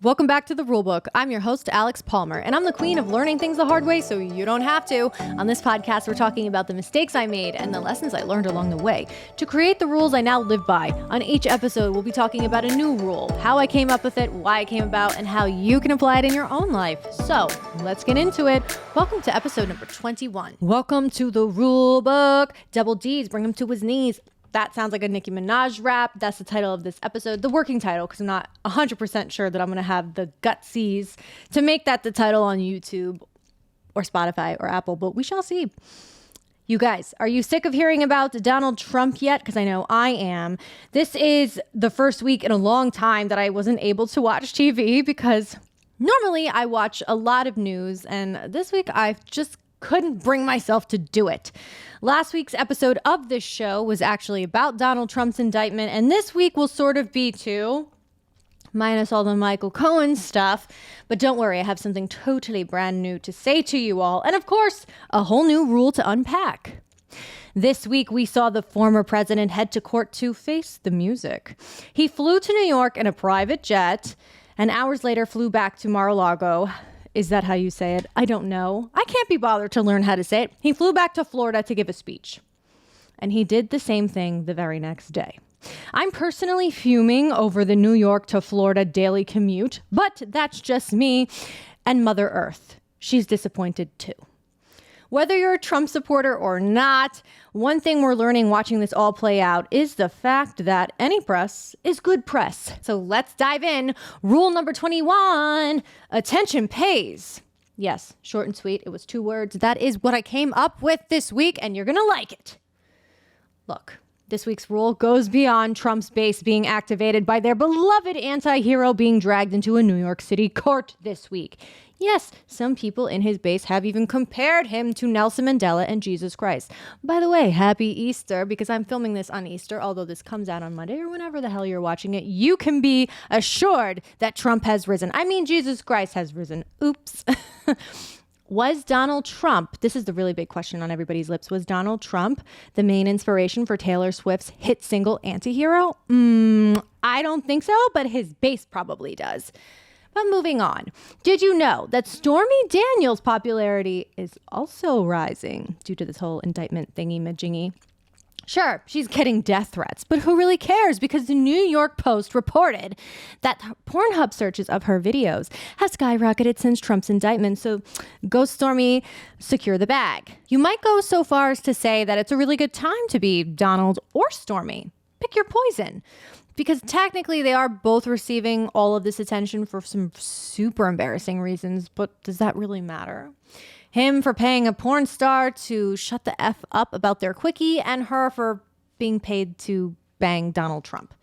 Welcome back to the Rulebook. I'm your host, Alex Palmer, and I'm the queen of learning things the hard way so you don't have to. On this podcast, we're talking about the mistakes I made and the lessons I learned along the way to create the rules I now live by. On each episode, we'll be talking about a new rule, how I came up with it, why it came about, and how you can apply it in your own life. So let's get into it. Welcome to episode number 21. Welcome to the Rulebook. Double D's, bring him to his knees. That sounds like a Nicki Minaj rap. That's the title of this episode, the working title, because I'm not 100% sure that I'm going to have the gutsies to make that the title on YouTube or Spotify or Apple, but we shall see. You guys, are you sick of hearing about Donald Trump yet? Because I know I am. This is the first week in a long time that I wasn't able to watch TV because normally I watch a lot of news, and this week I've just couldn't bring myself to do it. Last week's episode of this show was actually about Donald Trump's indictment, and this week will sort of be too, minus all the Michael Cohen stuff. But don't worry, I have something totally brand new to say to you all, and of course, a whole new rule to unpack. This week, we saw the former president head to court to face the music. He flew to New York in a private jet, and hours later flew back to Mar-a-Lago. Is that how you say it? I don't know. I can't be bothered to learn how to say it. He flew back to Florida to give a speech. And he did the same thing the very next day. I'm personally fuming over the New York to Florida daily commute, but that's just me and Mother Earth. She's disappointed too. Whether you're a Trump supporter or not, one thing we're learning watching this all play out is the fact that any press is good press. So let's dive in. Rule number 21, attention pays. Yes, short and sweet. It was 2 words. That is what I came up with this week, and you're going to like it. Look, this week's rule goes beyond Trump's base being activated by their beloved anti-hero being dragged into a New York City court this week. Yes, some people in his base have even compared him to Nelson Mandela and Jesus Christ. By the way, happy Easter, because I'm filming this on Easter, although this comes out on Monday or whenever the hell you're watching it. You can be assured that Trump has risen. I mean, Jesus Christ has risen. Oops. Was Donald Trump, this is the really big question on everybody's lips, was Donald Trump the main inspiration for Taylor Swift's hit single Antihero? I don't think so, but his base probably does. But moving on, did you know that Stormy Daniels' popularity is also rising due to this whole indictment thingy-majingy? Sure, she's getting death threats, but who really cares? Because the New York Post reported that Pornhub searches of her videos have skyrocketed since Trump's indictment. So go Stormy, secure the bag. You might go so far as to say that it's a really good time to be Donald or Stormy. Pick your poison. Because technically they are both receiving all of this attention for some super embarrassing reasons, but does that really matter? Him for paying a porn star to shut the F up about their quickie, and her for being paid to bang Donald Trump.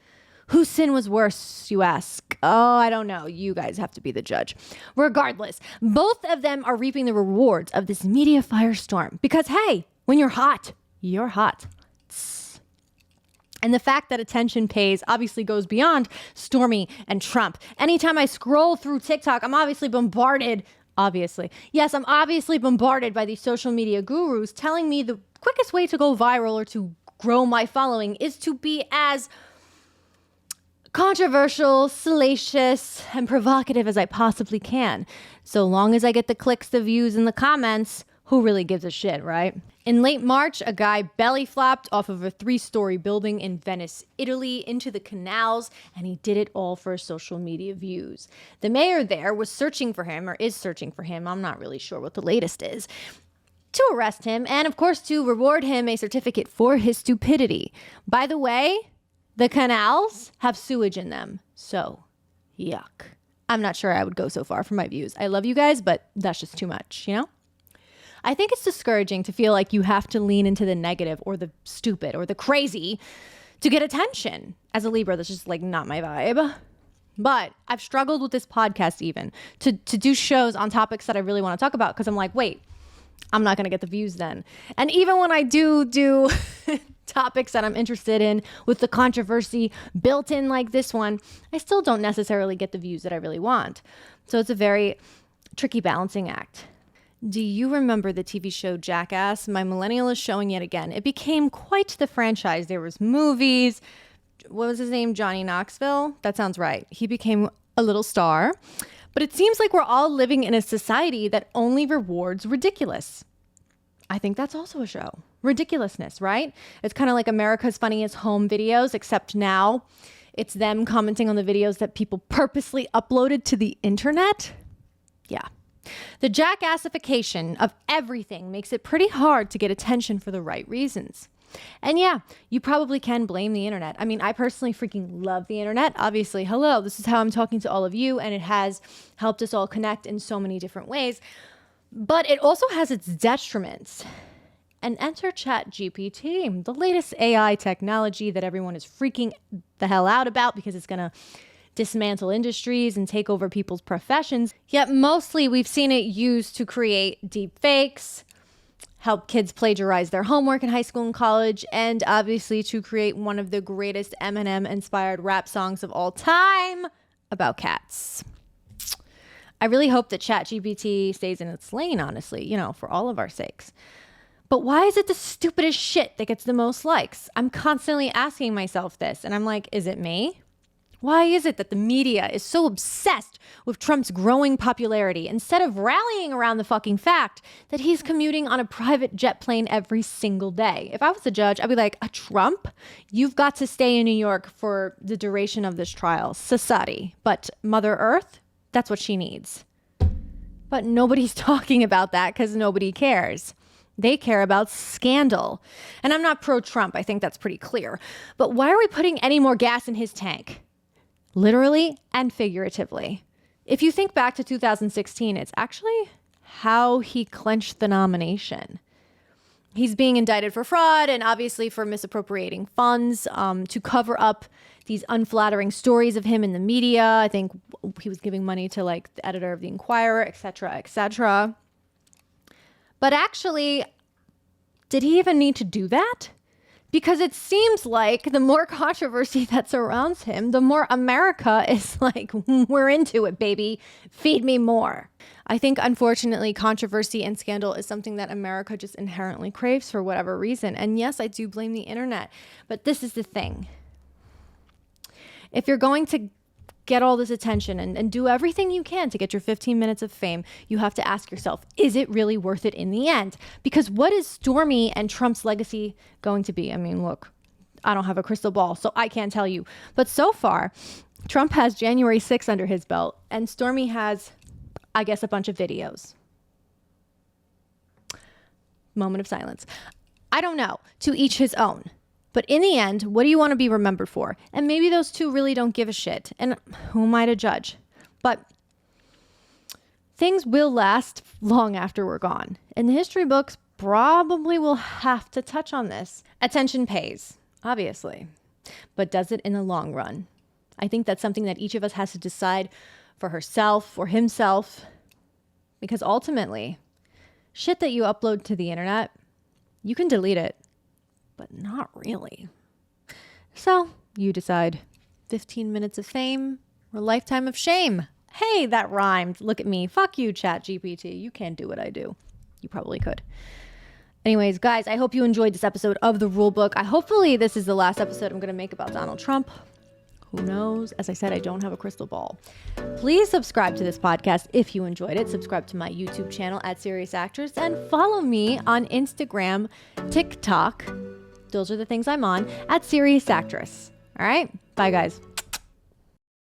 Whose sin was worse, you ask? Oh, I don't know. You guys have to be the judge. Regardless, both of them are reaping the rewards of this media firestorm. Because hey, when you're hot, you're hot. And the fact that attention pays obviously goes beyond Stormy and Trump. Anytime I scroll through TikTok, I'm obviously bombarded by these social media gurus telling me the quickest way to go viral or to grow my following is to be as controversial, salacious, and provocative as I possibly can. So long as I get the clicks, the views, and the comments, who really gives a shit, right? In late March, a guy belly flopped off of a 3-story building in Venice, Italy, into the canals, and he did it all for social media views. The mayor there was searching for him, or is searching for him, I'm not really sure what the latest is, to arrest him, and of course to reward him a certificate for his stupidity. By the way, the canals have sewage in them, so yuck. I'm not sure I would go so far for my views. I love you guys, but that's just too much, you know? I think it's discouraging to feel like you have to lean into the negative or the stupid or the crazy to get attention. As a Libra, that's just like not my vibe. But I've struggled with this podcast even to do shows on topics that I really want to talk about because I'm like, wait, I'm not going to get the views then. And even when I do topics that I'm interested in with the controversy built in like this one, I still don't necessarily get the views that I really want. So it's a very tricky balancing act. Do you remember the TV show Jackass? My millennial is showing yet again. It became quite the franchise. There was movies. What was his name? Johnny Knoxville? That sounds right. He became a little star. But it seems like we're all living in a society that only rewards ridiculous. I think that's also a show. Ridiculousness, right? It's kind of like America's Funniest Home Videos, except now it's them commenting on the videos that people purposely uploaded to the internet. Yeah. The jackassification of everything makes it pretty hard to get attention for the right reasons. And yeah, you probably can blame the internet. I mean, I personally freaking love the internet. Obviously, hello, this is how I'm talking to all of you, and it has helped us all connect in so many different ways. But it also has its detriments. And enter ChatGPT, the latest AI technology that everyone is freaking the hell out about because it's going to dismantle industries and take over people's professions. Yet mostly we've seen it used to create deep fakes, help kids plagiarize their homework in high school and college, and obviously to create one of the greatest Eminem-inspired rap songs of all time about cats. I really hope that ChatGPT stays in its lane, honestly, for all of our sakes. But why is it the stupidest shit that gets the most likes? I'm constantly asking myself this, and I'm like, is it me? Why is it that the media is so obsessed with Trump's growing popularity instead of rallying around the fucking fact that he's commuting on a private jet plane every single day? If I was a judge, I'd be like, Trump, you've got to stay in New York for the duration of this trial. Society. But Mother Earth, that's what she needs. But nobody's talking about that because nobody cares. They care about scandal. And I'm not pro-Trump. I think that's pretty clear. But why are we putting any more gas in his tank? Literally and figuratively. If you think back to 2016, it's actually how he clinched the nomination. He's being indicted for fraud and obviously for misappropriating funds to cover up these unflattering stories of him in the media. I think he was giving money to the editor of the Inquirer, et cetera, et cetera. But actually, did he even need to do that? Because it seems like the more controversy that surrounds him, the more America is like, we're into it, baby. Feed me more. I think, unfortunately, controversy and scandal is something that America just inherently craves for whatever reason. And yes, I do blame the internet. But this is the thing. If you're going to get all this attention and do everything you can to get your 15 minutes of fame, you have to ask yourself, is it really worth it in the end? Because what is Stormy and Trump's legacy going to be? I mean, look, I don't have a crystal ball, so I can't tell you. But so far, Trump has January 6th under his belt, and Stormy has, I guess, a bunch of videos. Moment of silence. I don't know. To each his own. But in the end, what do you want to be remembered for? And maybe those two really don't give a shit. And who am I to judge? But things will last long after we're gone. And the history books probably will have to touch on this. Attention pays, obviously. But does it in the long run? I think that's something that each of us has to decide for herself or himself. Because ultimately, shit that you upload to the internet, you can delete it. But not really. So you decide 15 minutes of fame or a lifetime of shame. Hey, that rhymed. Look at me. Fuck you, ChatGPT. You can't do what I do. You probably could. Anyways, guys, I hope you enjoyed this episode of the Rulebook. Hopefully this is the last episode I'm going to make about Donald Trump. Who knows? As I said, I don't have a crystal ball. Please subscribe to this podcast if you enjoyed it. Subscribe to my YouTube channel at Serious Actress and follow me on Instagram, TikTok. Those are the things I'm on at Serious Actress. All right. Bye, guys.